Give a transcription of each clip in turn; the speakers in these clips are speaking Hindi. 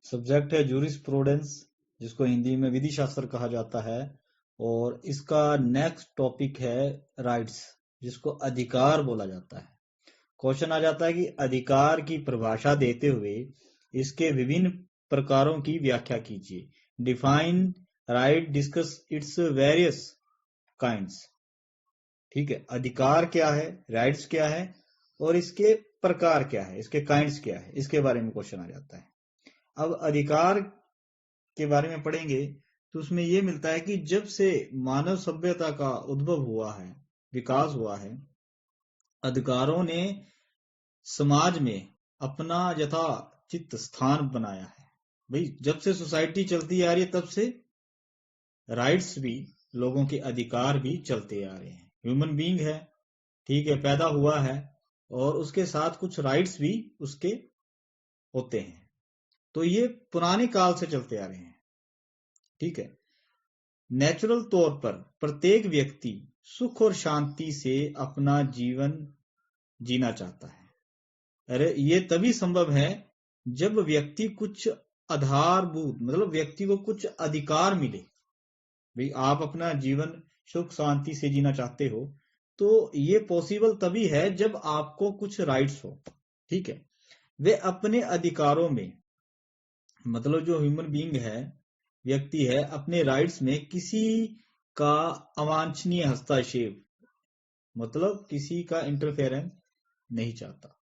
सब्जेक्ट है जूरिस्प्रूडेंस, जिसको हिंदी में विधि शास्त्र कहा जाता है। और इसका नेक्स्ट टॉपिक है राइट्स, जिसको अधिकार बोला जाता है। क्वेश्चन आ जाता है कि अधिकार की परिभाषा देते हुए इसके विभिन्न प्रकारों की व्याख्या कीजिए। Define right, discuss its various kinds. ठीक है, अधिकार क्या है, राइट्स क्या है, और इसके प्रकार क्या है, इसके काइंड्स क्या है, इसके बारे में क्वेश्चन आ जाता है। अब अधिकार के बारे में पढ़ेंगे तो उसमें यह मिलता है कि जब से मानव सभ्यता का उद्भव हुआ है, विकास हुआ है, अधिकारों ने समाज में अपना यथाचित स्थान बनाया है। भाई, जब से सोसाइटी चलती आ रही है तब से राइट्स भी, लोगों के अधिकार भी चलते आ रहे हैं। ह्यूमन बीइंग है, ठीक है, पैदा हुआ है, और उसके साथ कुछ राइट्स भी उसके होते हैं। तो ये पुराने काल से चलते आ रहे हैं। ठीक है, नेचुरल तौर पर प्रत्येक व्यक्ति सुख और शांति से अपना जीवन जीना चाहता है। अरे, ये तभी संभव है जब व्यक्ति कुछ आधारभूत, मतलब व्यक्ति को कुछ अधिकार मिले। भाई, आप अपना जीवन सुख शांति से जीना चाहते हो तो ये पॉसिबल तभी है जब आपको कुछ राइट्स हो। ठीक है, वे अपने अधिकारों में, मतलब जो ह्यूमन बीइंग है, व्यक्ति है, अपने राइट्स में किसी का अवांछनीय हस्तक्षेप, मतलब किसी का इंटरफेरेंस नहीं चाहता,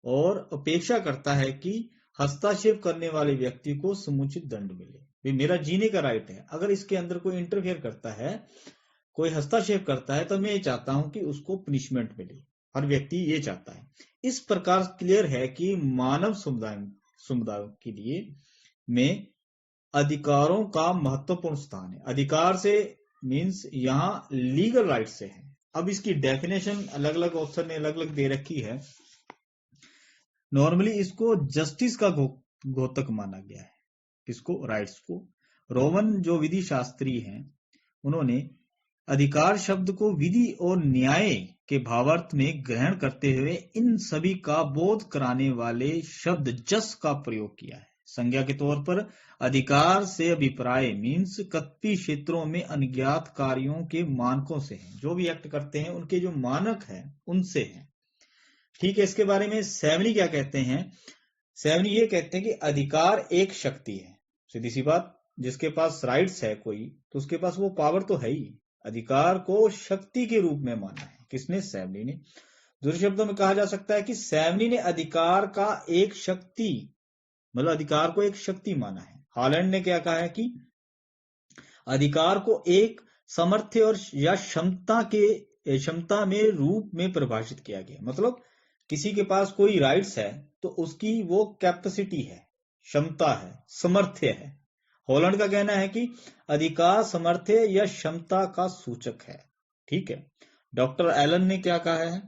और अपेक्षा करता है कि हस्तक्षेप करने वाले व्यक्ति को समुचित दंड मिले। भी मेरा जीने का राइट है, अगर इसके अंदर कोई इंटरफेयर करता है, कोई हस्तक्षेप करता है, तो मैं ये चाहता हूं कि उसको पनिशमेंट मिले। हर व्यक्ति ये चाहता है। इस प्रकार क्लियर है कि मानव समुदाय के लिए में अधिकारों का महत्वपूर्ण स्थान है। अधिकार से मीन्स यहाँ लीगल राइट से है। अब इसकी डेफिनेशन अलग अलग ऑथर ने अलग अलग दे रखी है। नॉर्मली इसको जस्टिस का घोतक माना गया है। किसको? राइट्स को। रोमन जो विधि शास्त्री हैं, उन्होंने अधिकार शब्द को विधि और न्याय के भावार्थ में ग्रहण करते हुए इन सभी का बोध कराने वाले शब्द जस का प्रयोग किया है। संज्ञा के तौर पर अधिकार से अभिप्राय मीन्स कत्पी क्षेत्रों में अज्ञात कार्यों के मानकों से है। जो भी एक्ट करते हैं उनके जो मानक है उनसे है। ठीक है, इसके बारे में सेवनी क्या कहते हैं? सेवनी ये कहते हैं कि अधिकार एक शक्ति है। सीधी सी बात, जिसके पास राइट्स है कोई, तो उसके पास वो पावर तो है ही। अधिकार को शक्ति के रूप में माना है। किसने? सेवनी ने। दूसरे शब्दों में कहा जा सकता है कि सेवनी ने अधिकार का एक शक्ति, मतलब अधिकार को एक शक्ति माना है। हॉलैंड ने क्या कहा है कि अधिकार को एक सामर्थ्य और या क्षमता में रूप में परिभाषित किया गया। मतलब किसी के पास कोई राइट्स है तो उसकी वो कैपेसिटी है, क्षमता है, सामर्थ्य है। हॉलैंड का कहना है कि अधिकार सामर्थ्य या क्षमता का सूचक है। ठीक है, डॉक्टर एलन ने क्या कहा है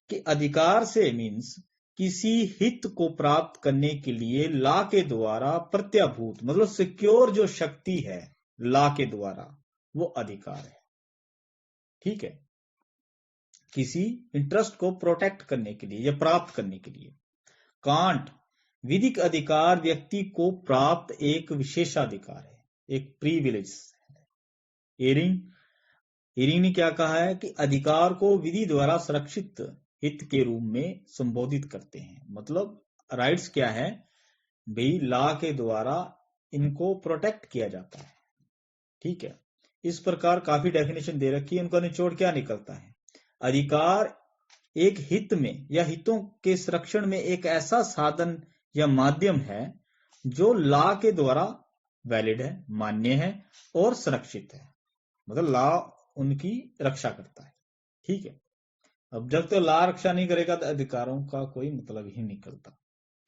कि अधिकार से मीन्स किसी हित को प्राप्त करने के लिए लॉ के द्वारा प्रत्याभूत, मतलब सिक्योर जो शक्ति है लॉ के द्वारा, वो अधिकार है। ठीक है, किसी इंटरेस्ट को प्रोटेक्ट करने के लिए या प्राप्त करने के लिए। कांट, विधिक अधिकार व्यक्ति को प्राप्त एक विशेषाधिकार है, एक प्रिविलेज है। एरिंग ने क्या कहा है कि अधिकार को विधि द्वारा संरक्षित हित के रूप में संबोधित करते हैं। मतलब राइट्स क्या है भाई, लॉ के द्वारा इनको प्रोटेक्ट किया जाता है। ठीक है, इस प्रकार काफी डेफिनेशन दे रखी है। उनका निचोड़ क्या निकलता है? अधिकार एक हित में या हितों के संरक्षण में एक ऐसा साधन या माध्यम है जो लॉ के द्वारा वैलिड है, मान्य है और सुरक्षित है। मतलब लॉ उनकी रक्षा करता है। ठीक है, अब जब तो लॉ रक्षा नहीं करेगा तो अधिकारों का कोई मतलब ही निकलता।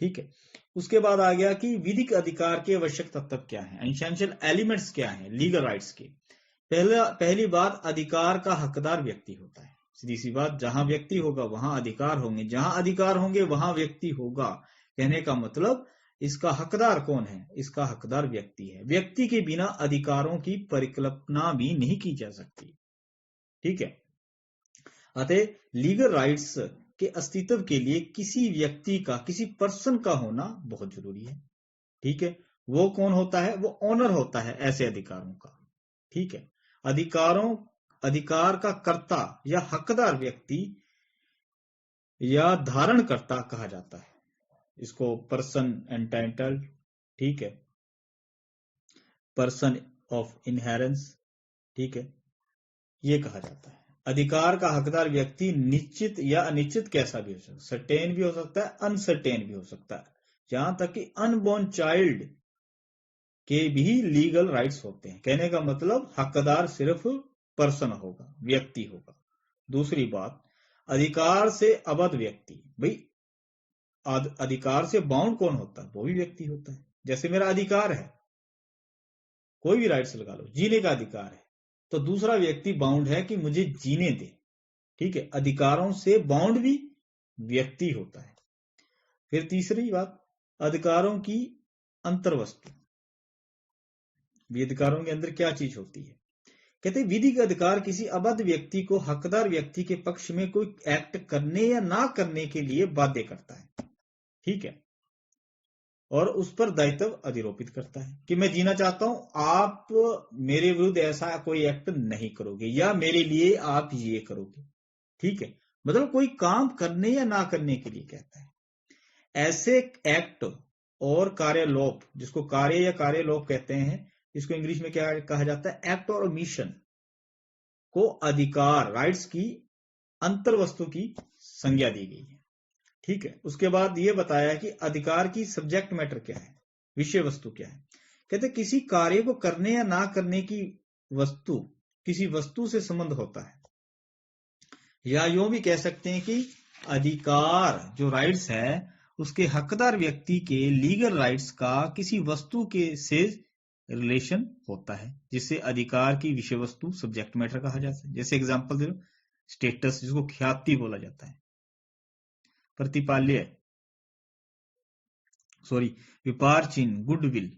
ठीक है, उसके बाद आ गया कि विधिक अधिकार के आवश्यक तत्व क्या है, एसेंशियल एलिमेंट्स क्या है लीगल राइट्स के। पहली बात, अधिकार का हकदार व्यक्ति होता है। सीधी सी बात, जहां व्यक्ति होगा वहां अधिकार होंगे, जहां अधिकार होंगे वहां व्यक्ति होगा। कहने का मतलब इसका हकदार कौन है? इसका हकदार व्यक्ति है। व्यक्ति के बिना अधिकारों की परिकल्पना भी नहीं की जा सकती। ठीक है, अतः लीगल राइट्स के अस्तित्व के लिए किसी व्यक्ति का, किसी पर्सन का होना बहुत जरूरी है। ठीक है, वो कौन होता है? वो ओनर होता है ऐसे अधिकारों का। ठीक है, अधिकार का कर्ता या हकदार व्यक्ति या धारणकर्ता कहा जाता है, इसको पर्सन एंटाइटल्ड, ठीक है, पर्सन ऑफ इनहेरेंस, ठीक है, ये कहा जाता है। अधिकार का हकदार व्यक्ति निश्चित या अनिश्चित कैसा भी हो सकता है, सर्टेन भी हो सकता है, अनसर्टेन भी हो सकता है, जहां तक कि अनबॉर्न चाइल्ड के भी लीगल राइट्स होते हैं। कहने का मतलब हकदार सिर्फ पर्सन होगा, व्यक्ति होगा। दूसरी बात, अधिकार से अबद्ध व्यक्ति, भाई अधिकार से बाउंड कौन होता है? वो भी व्यक्ति होता है। जैसे मेरा अधिकार है, कोई भी राइट्स लगा लो, जीने का अधिकार है, तो दूसरा व्यक्ति बाउंड है कि मुझे जीने दे। ठीक है, अधिकारों से बाउंड भी व्यक्ति होता है। फिर तीसरी बात, अधिकारों की अंतर्वस्तु, अधिकारों के अंदर क्या चीज होती है? कहते विधिक अधिकार किसी अबद्ध व्यक्ति को हकदार व्यक्ति के पक्ष में कोई एक्ट करने या ना करने के लिए बाध्य करता है। ठीक है, और उस पर दायित्व अधिरोपित करता है कि मैं जीना चाहता हूं, आप मेरे विरुद्ध ऐसा कोई एक्ट नहीं करोगे या मेरे लिए आप ये करोगे। ठीक है, मतलब कोई काम करने या ना करने के लिए कहता है। ऐसे एक्ट और कार्यलोप, जिसको कार्य या कार्यलोप कहते हैं, इसको इंग्लिश में क्या कहा जाता है? एक्ट और ओमिशन को अधिकार, राइट्स की अंतर्वस्तु की संज्ञा दी गई है। ठीक है, उसके बाद ये बताया कि अधिकार की सब्जेक्ट मैटर क्या है, विषय वस्तु क्या है। कहते किसी कार्य को करने या ना करने की वस्तु किसी वस्तु से संबंध होता है, या यूं भी कह सकते हैं कि अधिकार जो राइट्स है उसके हकदार व्यक्ति के लीगल राइट्स का किसी वस्तु के से रिलेशन होता है, जिससे अधिकार की विषय वस्तु सब्जेक्ट मैटर कहा जाता है। जैसे एग्जांपल दे दो, स्टेटस, जिसको ख्याति बोला जाता है, प्रतिपाल्य, व्यापार चिन्ह, गुडविल।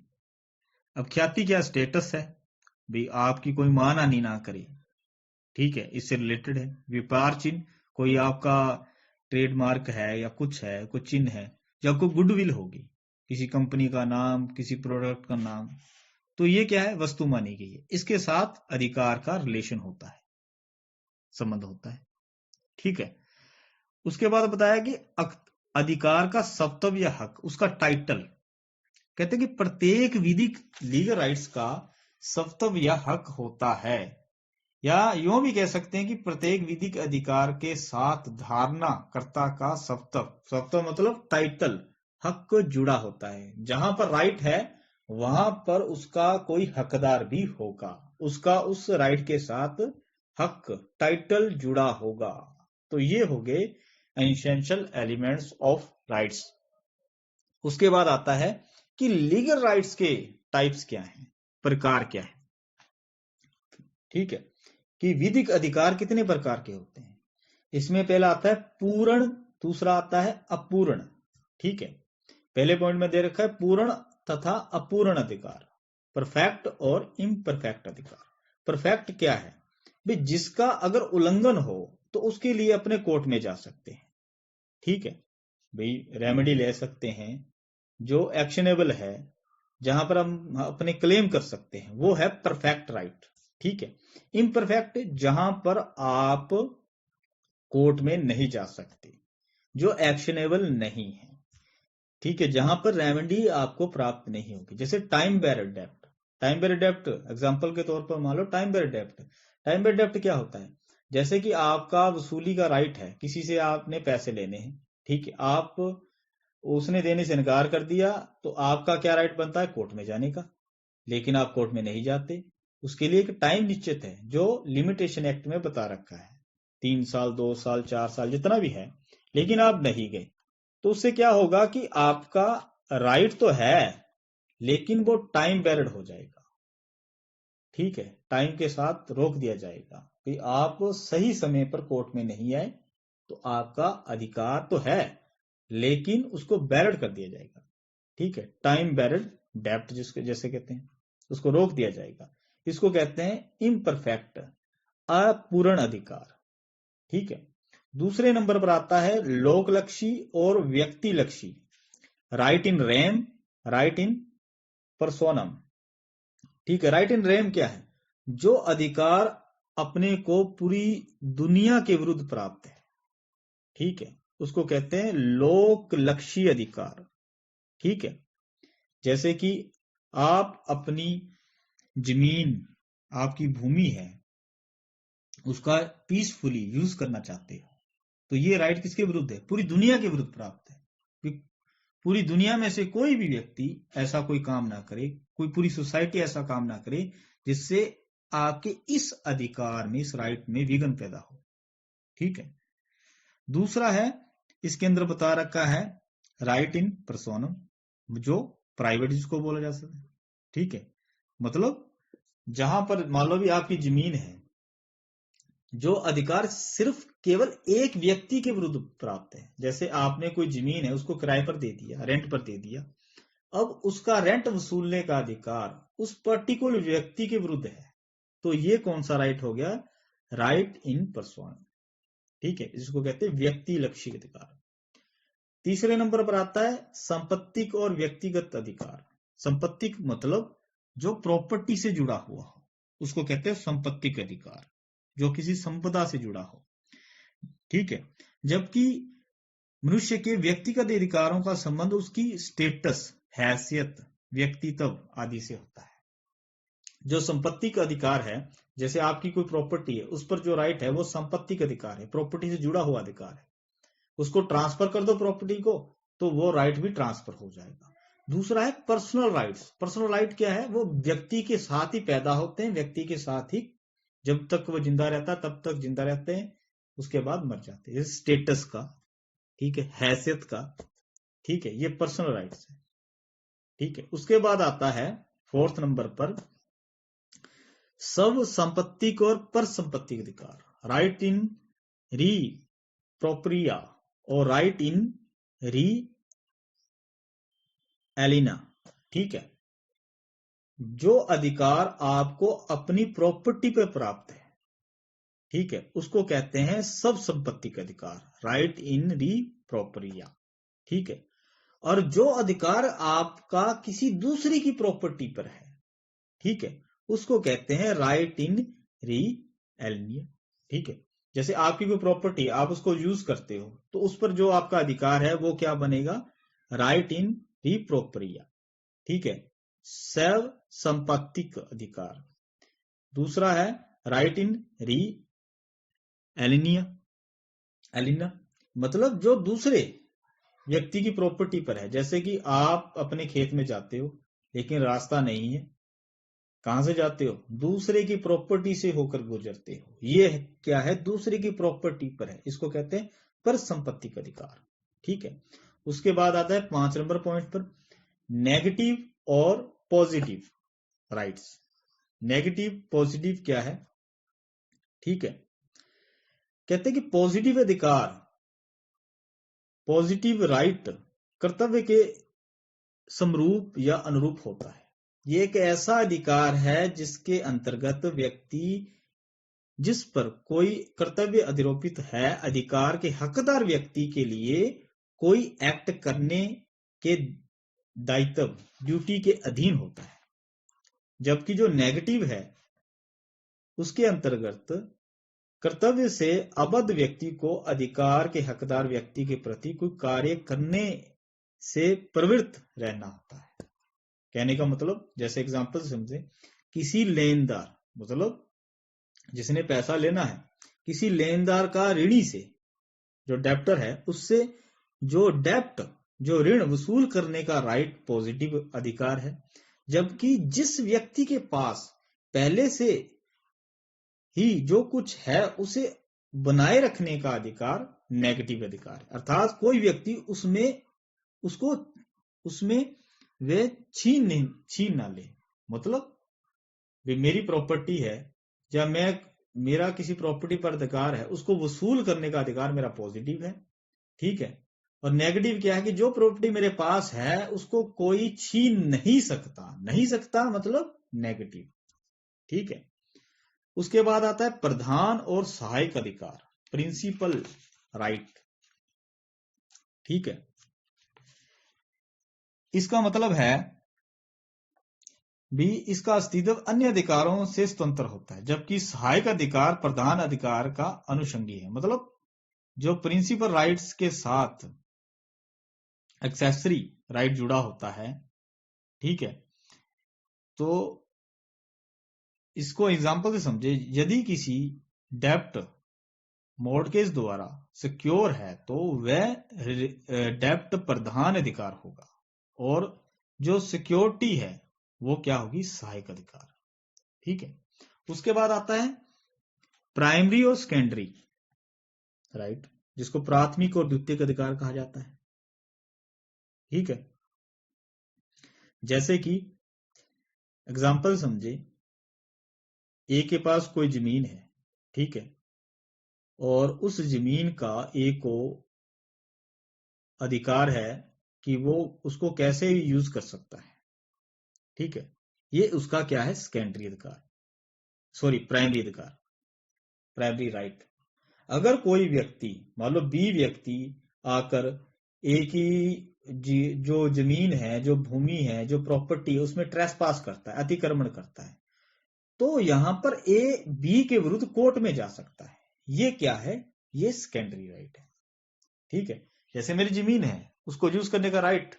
अब ख्याति क्या? स्टेटस है, भाई आपकी कोई मानहानि ना करे। ठीक है, इससे रिलेटेड है। व्यापार चिन्ह, कोई आपका ट्रेडमार्क है या कुछ है, कोई चिन्ह है, जब कोई गुडविल होगी, किसी कंपनी का नाम, किसी प्रोडक्ट का नाम, तो ये क्या है? वस्तु मानी गई है। इसके साथ अधिकार का रिलेशन होता है, संबंध होता है। ठीक है, उसके बाद बताया कि अधिकार का सत्व या हक, उसका टाइटल। कहते हैं कि प्रत्येक विधिक लीगल राइट्स का सत्व या हक होता है, या यूं भी कह सकते हैं कि प्रत्येक विधिक अधिकार के साथ धारणा कर्ता का सत्व मतलब टाइटल, हक जुड़ा होता है। जहां पर राइट है वहां पर उसका कोई हकदार भी होगा, उसका उस राइट के साथ हक, टाइटल जुड़ा होगा। तो ये हो गए एसेंशियल एलिमेंट्स ऑफ राइट्स। उसके बाद आता है कि लीगल राइट्स के टाइप्स क्या हैं, प्रकार क्या है। ठीक है, कि विधिक अधिकार कितने प्रकार के होते हैं। इसमें पहला आता है पूर्ण, दूसरा आता है अपूर्ण। ठीक है, पहले पॉइंट में दे रखा है पूर्ण तथा अपूर्ण अधिकार, परफेक्ट और इम्परफेक्ट अधिकार। परफेक्ट क्या है? भाई जिसका अगर उल्लंघन हो तो उसके लिए अपने कोर्ट में जा सकते हैं। ठीक है, भाई रेमेडी ले सकते हैं, जो एक्शनेबल है, जहां पर हम अपने क्लेम कर सकते हैं, वो है परफेक्ट राइट। ठीक है, इम्परफेक्ट, जहां पर आप कोर्ट में नहीं जा सकते, जो एक्शनेबल नहीं है। ठीक है, जहां पर रेमेडी आपको प्राप्त नहीं होगी। जैसे टाइम बेयर्ड डेब्ट, टाइम बेयर्ड डेब्ट एग्जांपल के तौर पर मान लो टाइम बेयर्ड डेब्ट। टाइम बेयर्ड डेब्ट क्या होता है? जैसे कि आपका वसूली का राइट है, किसी से आपने पैसे लेने हैं। ठीक है, आप उसने देने से इनकार कर दिया, तो आपका क्या राइट बनता है? कोर्ट में जाने का। लेकिन आप कोर्ट में नहीं जाते, उसके लिए एक टाइम निश्चित है जो लिमिटेशन एक्ट में बता रखा है, 3 साल, 2 साल, 4 साल, जितना भी है, लेकिन आप नहीं गए, तो उससे क्या होगा कि आपका राइट तो है लेकिन वो टाइम बेयर्ड हो जाएगा। ठीक है, टाइम के साथ रोक दिया जाएगा कि आप सही समय पर कोर्ट में नहीं आए, तो आपका अधिकार तो है लेकिन उसको बेयर्ड कर दिया जाएगा। ठीक है, टाइम बेयर्ड डेब्ट जिसको जैसे कहते हैं, उसको रोक दिया जाएगा। इसको कहते हैं इम्परफेक्ट, अपूर्ण अधिकार। ठीक है, दूसरे नंबर पर आता है लोकलक्षी और व्यक्तिलक्षी, राइट इन रेम, राइट इन पर्सोनम, ठीक है। राइट इन रेम क्या है? जो अधिकार अपने को पूरी दुनिया के विरुद्ध प्राप्त है, ठीक है, उसको कहते हैं लोकलक्षी अधिकार, ठीक है। जैसे कि आप अपनी जमीन, आपकी भूमि है, उसका पीसफुली यूज करना चाहते हो, तो ये राइट किसके विरुद्ध है? पूरी दुनिया के विरुद्ध प्राप्त है। पूरी दुनिया में से कोई भी व्यक्ति ऐसा कोई काम ना करे, कोई पूरी सोसाइटी ऐसा काम ना करे जिससे आपके इस अधिकार में, इस राइट में विघ्न पैदा हो, ठीक है। दूसरा है, इसके अंदर बता रखा है राइट इन पर्सोनम, जो प्राइवेट जिसको बोला जा सकता है, ठीक है। मतलब जहां पर मान लो भी आपकी जमीन है, जो अधिकार सिर्फ केवल एक व्यक्ति के विरुद्ध प्राप्त है। जैसे आपने कोई जमीन है, उसको किराए पर दे दिया, रेंट पर दे दिया, अब उसका रेंट वसूलने का अधिकार उस पर्टिकुलर व्यक्ति के विरुद्ध है, तो ये कौन सा राइट हो गया? राइट इन पर्सन, ठीक है, जिसको कहते हैं व्यक्ति लक्षी अधिकार। तीसरे नंबर पर आता है संपत्तिक और व्यक्तिगत अधिकार। संपत्तिक मतलब जो प्रॉपर्टी से जुड़ा हुआ हो, उसको कहते हैं संपत्तिक अधिकार, जो किसी संपदा से जुड़ा हो, ठीक है। जबकि मनुष्य के व्यक्तिगत अधिकारों का संबंध उसकी स्टेटस, हैसियत, व्यक्तित्व आदि से होता है। जो संपत्ति का अधिकार है, जैसे आपकी कोई प्रॉपर्टी है, उस पर जो राइट है वो संपत्ति का अधिकार है, प्रॉपर्टी से जुड़ा हुआ अधिकार है। उसको ट्रांसफर कर दो प्रॉपर्टी को, तो वो राइट भी ट्रांसफर हो जाएगा। दूसरा है पर्सनल राइट्स। पर्सनल राइट क्या है? वो व्यक्ति के साथ ही पैदा होते हैं, व्यक्ति के साथ ही, जब तक वो जिंदा रहता है तब तक जिंदा रहते हैं, उसके बाद मर जाते हैं। स्टेटस का, ठीक है, हैसियत का, ठीक है, ये पर्सनल राइट्स है, ठीक है। उसके बाद आता है फोर्थ नंबर पर सब संपत्तिक और पर संपत्ति अधिकार, राइट इन री प्रोप्रिया और राइट इन री एलिना, ठीक है। जो अधिकार आपको अपनी प्रॉपर्टी पर प्राप्त है, ठीक है, उसको कहते हैं सब संपत्ति का अधिकार, राइट इन री प्रोप्रिया, ठीक है। और जो अधिकार आपका किसी दूसरी की प्रॉपर्टी पर है, ठीक है, उसको कहते हैं राइट इन री एलिनिया, ठीक है। जैसे आपकी कोई प्रॉपर्टी, आप उसको यूज करते हो, तो उस पर जो आपका अधिकार है वो क्या बनेगा? राइट इन री प्रोप्रिया, ठीक है, सैव संपत्तिक अधिकार। दूसरा है राइट इन री एलिनिया, एलिना मतलब जो दूसरे व्यक्ति की प्रॉपर्टी पर है। जैसे कि आप अपने खेत में जाते हो, लेकिन रास्ता नहीं है, कहां से जाते हो? दूसरे की प्रॉपर्टी से होकर गुजरते हो, ये क्या है? दूसरे की प्रॉपर्टी पर है, इसको कहते हैं पर संपत्ति का अधिकार, ठीक है। उसके बाद आता है 5 नंबर पॉइंट पर नेगेटिव और पॉजिटिव राइट्स। नेगेटिव पॉजिटिव क्या है? ठीक है, कहते हैं कि पॉजिटिव अधिकार, पॉजिटिव राइट कर्तव्य के समरूप या अनुरूप होता है। ये एक ऐसा अधिकार है जिसके अंतर्गत व्यक्ति, जिस पर कोई कर्तव्य अधिरोपित है, अधिकार के हकदार व्यक्ति के लिए कोई एक्ट करने के दायित्व, ड्यूटी के अधीन होता है। जबकि जो नेगेटिव है, उसके अंतर्गत कर्तव्य से अबद्ध व्यक्ति को अधिकार के हकदार व्यक्ति के प्रति कोई कार्य करने से प्रवृत्त रहना होता है। कहने का मतलब, जैसे एग्जांपल समझे, किसी लेनदार, मतलब जिसने पैसा लेना है, किसी लेनदार का ऋणी से, जो डेप्टर है, उससे जो डेप्ट, जो ऋण वसूल करने का राइट पॉजिटिव अधिकार है। जबकि जिस व्यक्ति के पास पहले से ही जो कुछ है उसे बनाए रखने का अधिकार नेगेटिव अधिकार है। अर्थात कोई व्यक्ति उसमें वे छीन ना ले। मतलब वे मेरी प्रॉपर्टी है, या मेरा किसी प्रॉपर्टी पर अधिकार है, उसको वसूल करने का अधिकार मेरा पॉजिटिव है, ठीक है। और नेगेटिव क्या है? कि जो प्रॉपर्टी मेरे पास है उसको कोई छीन नहीं सकता, मतलब नेगेटिव, ठीक है। उसके बाद आता है प्रधान और सहायक अधिकार, प्रिंसिपल राइट, ठीक है। इसका मतलब है भी इसका अस्तित्व अन्य अधिकारों से स्वतंत्र होता है, जबकि सहायक अधिकार प्रधान अधिकार का अनुषंगी है। मतलब जो प्रिंसिपल राइट्स के साथ एक्सेसरी राइट जुड़ा होता है, ठीक है, तो इसको एग्जांपल से समझे। यदि किसी डेप्ट मॉर्गेज द्वारा सिक्योर है तो वह डेप्ट प्रधान अधिकार होगा, और जो सिक्योरिटी है वो क्या होगी, सहायक अधिकार। ठीक है। उसके बाद आता है प्राइमरी और सेकेंडरी राइट, जिसको प्राथमिक और द्वितीयक अधिकार कहा जाता है। ठीक है। जैसे कि एग्जाम्पल समझे, ए के पास कोई जमीन है, ठीक है, और उस जमीन का ए को अधिकार है कि वो उसको कैसे यूज कर सकता है। ठीक है। ये उसका क्या है, सेकेंडरी अधिकार, सॉरी प्राइमरी अधिकार, प्राइमरी राइट। अगर कोई व्यक्ति, मान लो बी व्यक्ति आकर ए की जो जमीन है, जो भूमि है, जो प्रॉपर्टी है, उसमें ट्रेसपास करता है, अतिक्रमण करता है, तो यहां पर ए बी के विरुद्ध कोर्ट में जा सकता है। ये क्या है, ये सेकेंडरी राइट है। ठीक है। जैसे मेरी जमीन है, उसको यूज करने का राइट,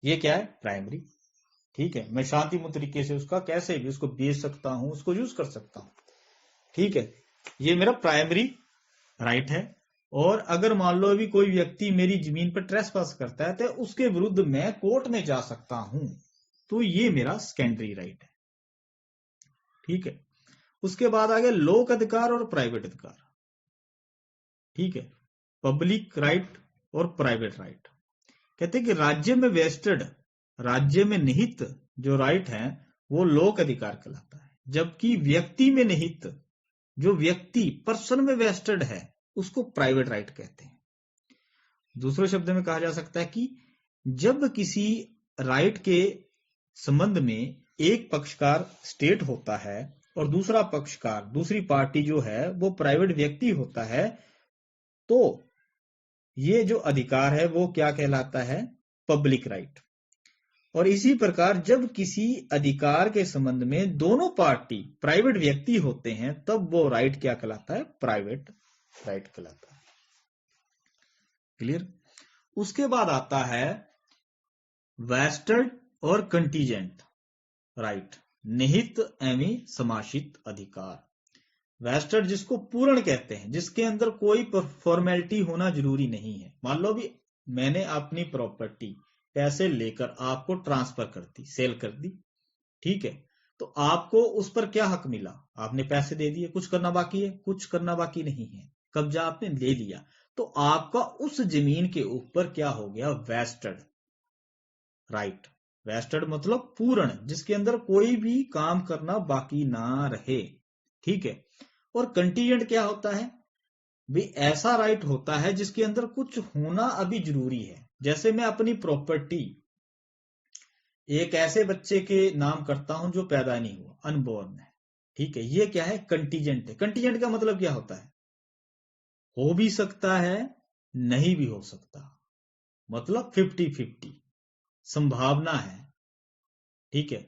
ये क्या है, प्राइमरी। ठीक है। मैं शांतिपूर्ण तरीके से उसका कैसे भी उसको बेच सकता हूं, उसको यूज कर सकता हूं। ठीक है। ये मेरा प्राइमरी राइट है। और अगर मान लो अभी कोई व्यक्ति मेरी जमीन पर ट्रेसपास करता है तो उसके विरुद्ध मैं कोर्ट में जा सकता हूं, तो ये मेरा सेकेंडरी राइट है। ठीक है। उसके बाद आ गया लोक अधिकार और प्राइवेट अधिकार। ठीक है। पब्लिक राइट और प्राइवेट राइट। कहते हैं कि राज्य में वेस्टेड, राज्य में निहित जो राइट है वो लोक अधिकार कहलाता है, जबकि व्यक्ति में निहित, जो व्यक्ति पर्सन में वेस्टेड है, उसको प्राइवेट राइट कहते हैं। दूसरे शब्द में कहा जा सकता है कि जब किसी राइट के संबंध में एक पक्षकार स्टेट होता है और दूसरा पक्षकार, दूसरी पार्टी जो है वो प्राइवेट व्यक्ति होता है, तो ये जो अधिकार है वो क्या कहलाता है, पब्लिक राइट। और इसी प्रकार जब किसी अधिकार के संबंध में दोनों पार्टी प्राइवेट व्यक्ति होते हैं, तब वो राइट क्या कहलाता है, प्राइवेट राइट कहलाता है। क्लियर। उसके बाद आता है वेस्टेड और कंटीजेंट राइट, निहित एवं समाशित अधिकार। वेस्टेड जिसको पूर्ण कहते हैं, जिसके अंदर कोई फॉर्मेलिटी होना जरूरी नहीं है। मान लो भी मैंने अपनी प्रॉपर्टी पैसे लेकर आपको ट्रांसफर कर दी, सेल कर दी, ठीक है, तो आपको उस पर क्या हक मिला, आपने पैसे दे दिए, कुछ करना बाकी है, कुछ करना बाकी नहीं है, कब्जा आपने ले लिया, तो आपका उस जमीन के ऊपर क्या हो गया, वेस्टेड राइट। वेस्टेड मतलब पूर्ण, जिसके अंदर कोई भी काम करना बाकी ना रहे। ठीक है। और कंटीजेंट क्या होता है, भी ऐसा राइट होता है जिसके अंदर कुछ होना अभी जरूरी है। जैसे मैं अपनी प्रॉपर्टी एक ऐसे बच्चे के नाम करता हूं जो पैदा नहीं हुआ, अनबॉर्न है, ठीक है, ये क्या है, कंटीजेंट है। कंटीजेंट का मतलब क्या होता है, हो भी सकता है, नहीं भी हो सकता, मतलब 50-50 संभावना है, ठीक है,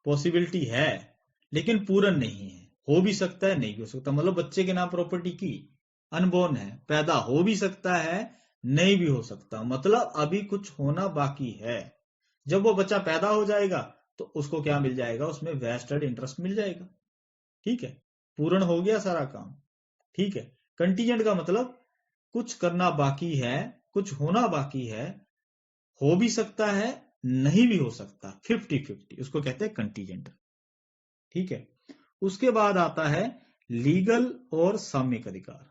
पॉसिबिलिटी है, लेकिन पूर्ण नहीं है, हो भी सकता है, नहीं भी हो सकता। मतलब बच्चे के नाम प्रॉपर्टी की, अनबॉर्न है, पैदा हो भी सकता है, नहीं भी हो सकता, मतलब अभी कुछ होना बाकी है। जब वो बच्चा पैदा हो जाएगा तो उसको क्या मिल जाएगा, उसमें वेस्टेड इंटरेस्ट मिल जाएगा। ठीक है, पूर्ण हो गया सारा काम। ठीक है। कंटीजेंट का मतलब कुछ करना बाकी है, कुछ होना बाकी है, हो भी सकता है, नहीं भी हो सकता, 50-50, उसको कहते हैं कंटीजेंट। ठीक है। उसके बाद आता है लीगल और साम्यिक अधिकार।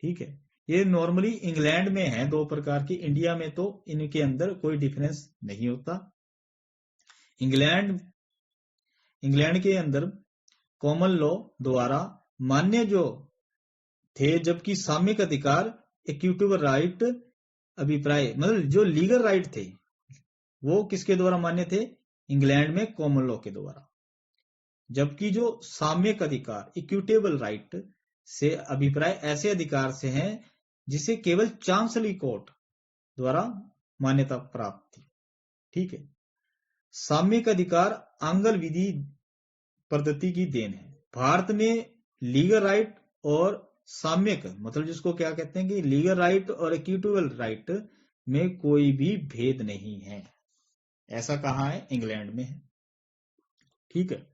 ठीक है। ये नॉर्मली इंग्लैंड में है दो प्रकार की, इंडिया में तो इनके अंदर कोई डिफरेंस नहीं होता। इंग्लैंड के अंदर कॉमन लॉ द्वारा मान्य जो थे, जबकि साम्यिक अधिकार, इक्विटेबल राइट, अभिप्राय, मतलब जो लीगल राइट थे वो किसके द्वारा मान्य थे, इंग्लैंड में कॉमन लॉ के द्वारा। जबकि जो साम्यिक अधिकार, इक्विटेबल राइट से अभिप्राय ऐसे अधिकार से हैं जिसे केवल चांसली कोर्ट द्वारा मान्यता प्राप्त थी। ठीक है। साम्यिक अधिकार आंगल विधि पद्धति की देन है। भारत में लीगल राइट और साम्यक, मतलब जिसको क्या कहते हैं कि लीगल राइट और इक्विटेबल राइट में कोई भी भेद नहीं है। ऐसा कहाँ है? इंग्लैंड में है। ठीक है।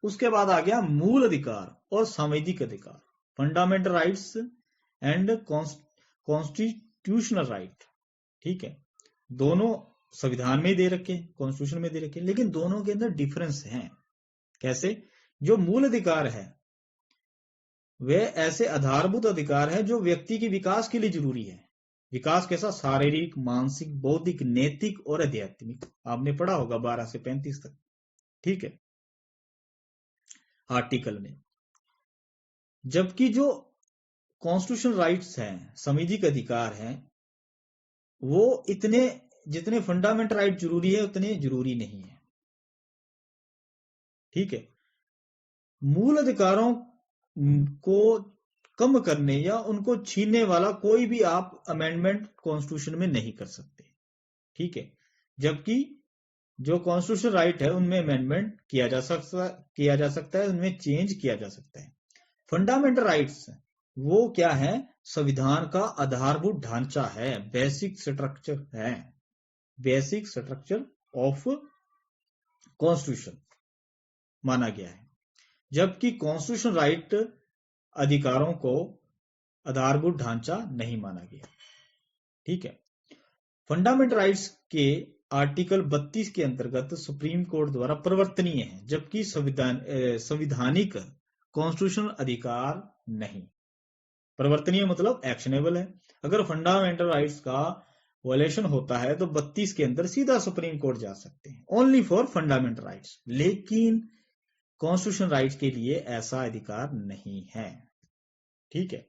उसके बाद आ गया मूल अधिकार और संवैधानिक अधिकार, fundamental rights and constitutional right. ठीक है, दोनों संविधान में दे रखे, कॉन्स्टिट्यूशन में दे रखे, लेकिन दोनों के अंदर डिफरेंस है। कैसे? जो मूल अधिकार है वे ऐसे आधारभूत अधिकार है जो व्यक्ति के विकास के लिए जरूरी है। विकास कैसा? शारीरिक, मानसिक, बौद्धिक, नैतिक और आध्यात्मिक। आपने पढ़ा होगा 12 से 35 तक। ठीक है, आर्टिकल में। जबकि जो कॉन्स्टिट्यूशन राइट्स हैं, संवैधानिक अधिकार हैं, वो इतने जितने फंडामेंटल राइट जरूरी है उतने जरूरी नहीं है। ठीक है, मूल अधिकारों को कम करने या उनको छीनने वाला कोई भी आप अमेंडमेंट कॉन्स्टिट्यूशन में नहीं कर सकते। ठीक है, जबकि जो कॉन्स्टिट्यूशन राइट है उनमें अमेंडमेंट किया जा सकता है, उनमें चेंज किया जा सकता है। फंडामेंटल राइट्स वो क्या है? संविधान का आधारभूत ढांचा है, बेसिक स्ट्रक्चर है, बेसिक स्ट्रक्चर ऑफ कॉन्स्टिट्यूशन माना गया है। जबकि कॉन्स्टिट्यूशन राइट अधिकारों को आधारभूत ढांचा नहीं माना गया। ठीक है, फंडामेंटल राइट्स के आर्टिकल 32 के अंतर्गत सुप्रीम कोर्ट द्वारा परिवर्तनीय है, जबकि संविधानिक कॉन्स्टिट्यूशनल अधिकार नहीं। परिवर्तनीय मतलब एक्शनेबल है। अगर फंडामेंटल राइट्स का वायलेशन होता है तो 32 के अंदर सीधा सुप्रीम कोर्ट जा सकते हैं, ओनली फॉर फंडामेंटल राइट्स। लेकिन कॉन्स्टिट्यूशन राइट्स के लिए ऐसा अधिकार नहीं है। ठीक है,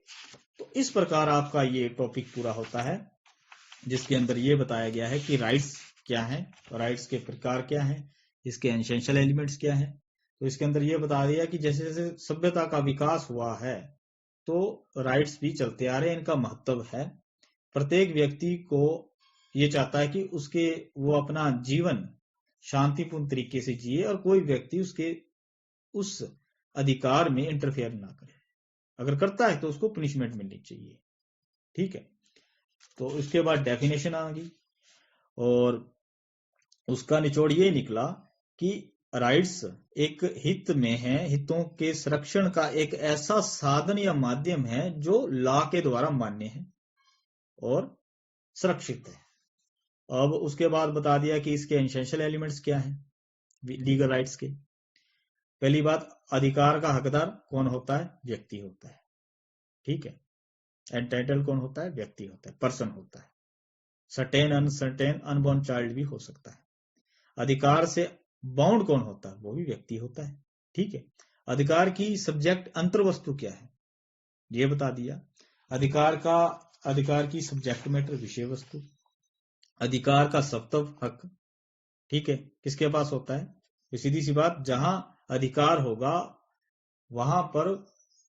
तो इस प्रकार आपका ये टॉपिक पूरा होता है, जिसके अंदर ये बताया गया है कि राइट्स क्या है, राइट्स के प्रकार क्या है, इसके एसेंशियल एलिमेंट्स क्या है। तो इसके अंदर ये बता दिया कि जैसे जैसे सभ्यता का विकास हुआ है तो राइट्स भी चलते आ रहे हैं, इनका महत्व है। प्रत्येक व्यक्ति को ये चाहता है कि उसके वो अपना जीवन शांतिपूर्ण तरीके से जिए और कोई व्यक्ति उसके उस अधिकार में इंटरफेयर ना करे। अगर करता है तो उसको पनिशमेंट मिलनी चाहिए। ठीक है, तो इसके बाद डेफिनेशन आ गई और उसका निचोड़ ये निकला कि राइट्स एक हित में है, हितों के संरक्षण का एक ऐसा साधन या माध्यम है जो लॉ के द्वारा मान्य है और सुरक्षित है। अब उसके बाद बता दिया कि इसके एसेंशियल एलिमेंट्स क्या है लीगल राइट्स के। पहली बात, अधिकार का हकदार कौन होता है? व्यक्ति होता है। ठीक है, एंटाइटल कौन होता है? व्यक्ति होता है, पर्सन होता है। सर्टेन, अनसर्टेन, अनबॉर्न चाइल्ड भी हो सकता है। अधिकार से बाउंड कौन होता है? वो भी व्यक्ति होता है। ठीक है, अधिकार की सब्जेक्ट अंतर्वस्तु क्या है ये बता दिया। अधिकार की सब्जेक्ट मैटर विषय वस्तु। अधिकार का सत्व हक, ठीक है, किसके पास होता है? सीधी सी बात, जहां अधिकार होगा वहां पर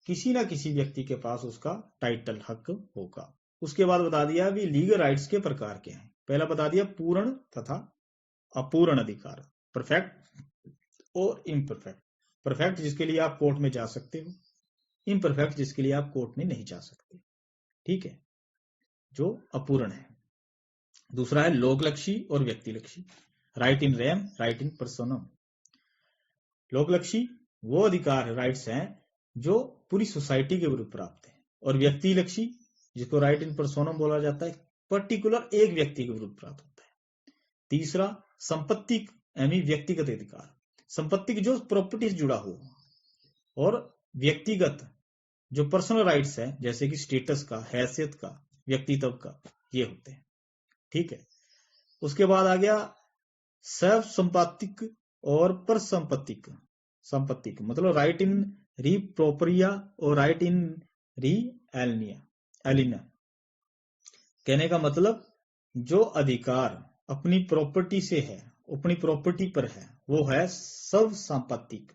किसी ना किसी व्यक्ति के पास उसका टाइटल हक होगा। उसके बाद बता दिया भी लीगल राइट्स के प्रकार क्या हैं। पहला बता दिया पूर्ण तथा अपूर्ण अधिकार, परफेक्ट और इम्परफेक्ट। परफेक्ट जिसके लिए आप कोर्ट में जा सकते हो, इम्परफेक्ट जिसके लिए आप कोर्ट में नहीं जा सकते। ठीक है, जो अपूर्ण है। दूसरा है लोकलक्षी और व्यक्तिलक्षी, राइट इन रेम, राइट इन पर्सोनम। लोकलक्षी वो अधिकार है, राइट्स हैं जो पूरी सोसाइटी के विरुद्ध प्राप्त है, और व्यक्तिलक्षी जिसको राइट इन पर्सोनम बोला जाता है, पर्टिकुलर एक व्यक्ति के विरुद्ध प्राप्त होता है। तीसरा संपत्ति यानी व्यक्तिगत अधिकार, संपत्ति की जो प्रॉपर्टी से जुड़ा हो, और व्यक्तिगत जो पर्सनल राइट्स है जैसे कि स्टेटस का, हैसियत का, व्यक्तित्व का, ये होते हैं। ठीक है, उसके बाद आ गया सर्व संपत्तिक और परसंपत्तिक। संपत्तिक मतलब राइट इन री प्रोपरिया और राइट इन री एलिना। कहने का मतलब जो अधिकार अपनी प्रॉपर्टी से है, अपनी प्रॉपर्टी पर है, वो है सर्व संपत्तिक,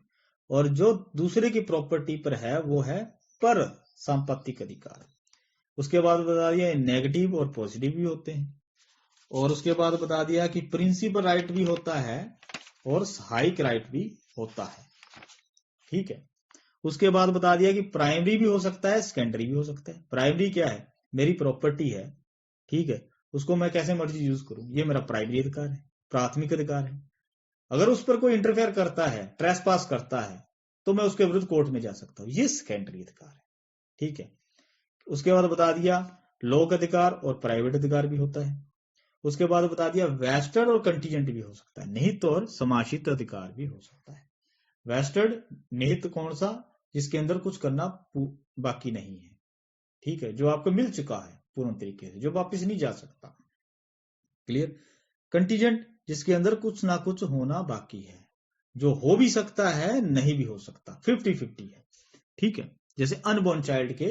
और जो दूसरे की प्रॉपर्टी पर है वो है पर संपत्तिक अधिकार। उसके बाद बता दिया नेगेटिव और पॉजिटिव भी होते हैं, और उसके बाद बता दिया कि प्रिंसिपल राइट भी होता है और सहायक राइट भी होता है। ठीक है। उसके बाद बता दिया कि प्राइमरी भी हो सकता है, सेकेंडरी भी हो सकता है। प्राइमरी क्या है? मेरी प्रॉपर्टी है, ठीक है, उसको मैं कैसे मर्जी यूज करूं, ये मेरा प्राइमरी अधिकार है, प्राथमिक अधिकार है। अगर उस पर कोई इंटरफेयर करता है, ट्रेसपास करता है, तो मैं उसके विरुद्ध कोर्ट में जा सकता हूं, ये सेकेंडरी अधिकार है। ठीक है। उसके बाद बता दिया लोक अधिकार और प्राइवेट अधिकार भी होता है। उसके बाद बता दिया वेस्टेड और कंटीजेंट भी हो सकता है, निहित और समाशित अधिकार भी हो सकता है। वेस्टेड निहित कौन सा? जिसके अंदर कुछ करना बाकी नहीं है, ठीक है, जो आपको मिल चुका है पूर्ण तरीके से, जो वापस नहीं जा सकता। क्लियर। कंटीजेंट जिसके अंदर कुछ ना कुछ होना बाकी है, जो हो भी सकता है, नहीं भी हो सकता, 50-50 है। ठीक है। जैसे अनबॉर्न चाइल्ड के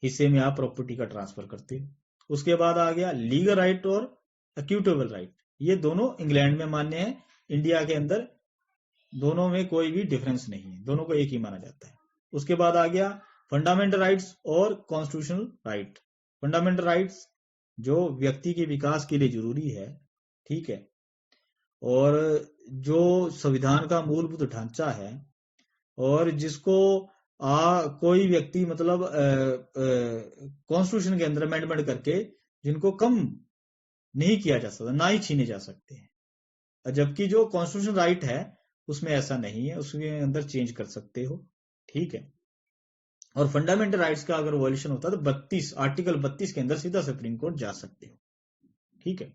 हिस्से में आप प्रॉपर्टी का ट्रांसफर करते हो। उसके बाद आ गया लीगल राइट और एक्यूटेबल राइट। ये दोनों इंग्लैंड में मान्य है, इंडिया के अंदर दोनों में कोई भी डिफरेंस नहीं है, दोनों को एक ही माना जाता है। उसके बाद आ गया फंडामेंटल राइट्स और कॉन्स्टिट्यूशनल राइट। फंडामेंटल राइट्स जो व्यक्ति के विकास के लिए जरूरी है, ठीक है, और जो संविधान का मूलभूत ढांचा है, और जिसको कोई व्यक्ति मतलब कॉन्स्टिट्यूशन के अंदर अमेंडमेंट करके जिनको कम नहीं किया जा सकता, ना ही छीने जा सकते हैं। जबकि जो कॉन्स्टिट्यूशन राइट है उसमें ऐसा नहीं है, उसके अंदर चेंज कर सकते हो। ठीक है। और फंडामेंटल राइट्स का अगर वॉल्यूशन होता है तो आर्टिकल 32 के अंदर सीधा सुप्रीम कोर्ट जा सकते हो। ठीक है।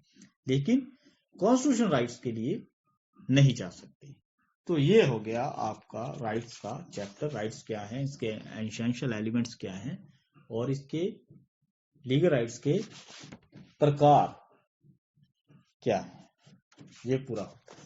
लेकिन कॉन्स्टिट्यूशन राइट्स के लिए नहीं जा सकते। तो ये हो गया आपका राइट्स का चैप्टर। राइट्स क्या है, इसके एसेंशियल एलिमेंट्स क्या हैं, और इसके लीगल राइट्स के प्रकार क्या है, ये पूरा होता है।